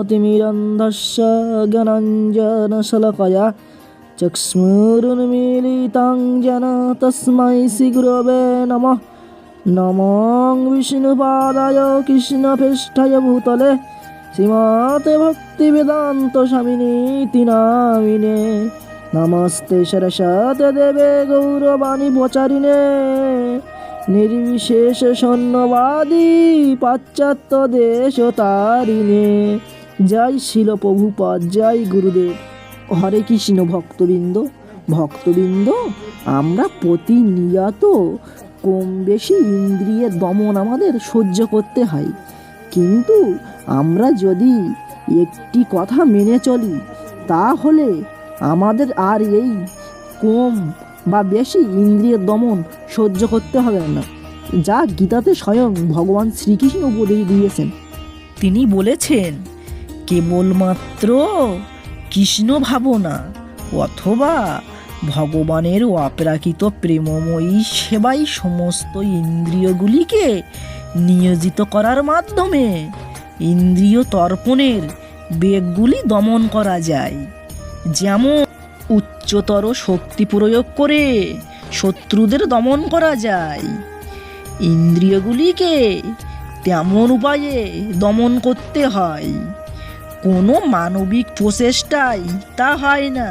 ज्ञानतिमिरन्धस्य ज्ञानाञ्जनशलाकया चक्षुरुन्मीलितं येन तस्मै श्रीगुरवे नमः। नमो विष्णुपादाय कृष्णप्रेष्ठाय भूतले श्रीमते भक्तिवेदान्तस्वामिनीति नामिने। नमस्ते सरस्वती देवे गौरवाणी प्रचारिणे निर्विशेष शून्यवादी पाश्चात्य देशतारिणे। जय শিল প্রভুপাদ, জয় গুরুদেব। হরে কৃষ্ণ। ভক্তবৃন্দ, আমরা প্রতিনিয়ত কম বেশি ইন্দ্রিয়ের দমন আমাদের সহ্য করতে হয়, কিন্তু আমরা যদি একটি কথা মেনে চলি তাহলে আমাদের আর এই কম বা বেশি ইন্দ্রিয়ের দমন সহ্য করতে হবে না, যা গীতাতে স্বয়ং ভগবান শ্রীকৃষ্ণ উপদেশ দিয়েছেন। তিনি বলেছেন, কেবলমাত্র কৃষ্ণ ভাবনা অথবা ভগবানের অপ্রাকৃত প্রেমময়ী সেবাই সমস্ত ইন্দ্রিয়গুলিকে নিয়োজিত করার মাধ্যমে ইন্দ্রিয় তর্পণের বেগগুলি দমন করা যায়। যেমন উচ্চতর শক্তি প্রয়োগ করে শত্রুদের দমন করা যায়, ইন্দ্রিয়গুলিকে তেমন উপায়ে দমন করতে হয়। কোনো মানবিক প্রচেষ্টায় তা হয় না,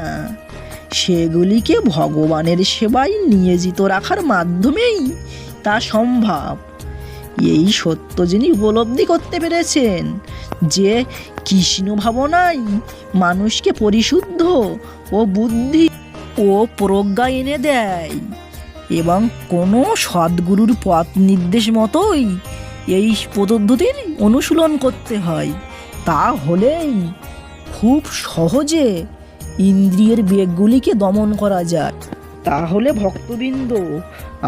সেগুলিকে ভগবানের সেবায় নিয়োজিত রাখার মাধ্যমেই তা সম্ভব। এই সত্য যিনি উপলব্ধি করতে পেরেছেন যে কৃষ্ণ ভাবনাই মানুষকে পরিশুদ্ধ ও বুদ্ধি ও প্রজ্ঞা এনে দেয়, এবং কোনো সদ্গুরুর পথ নির্দেশ মতোই এই পদ্ধতির অনুশীলন করতে হয়, তাহলেই খুব সহজে ইন্দ্রিয়ের বেগগুলিকে দমন করা যায়। তাহলে ভক্তবৃন্দ,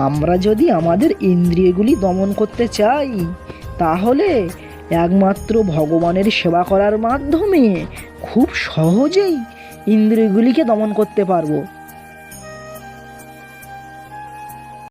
আমরা যদি আমাদের ইন্দ্রিয়গুলি দমন করতে চাই তাহলে একমাত্র ভগবানের সেবা করার মাধ্যমে খুব সহজেই ইন্দ্রিয়গুলিকে দমন করতে পারবো।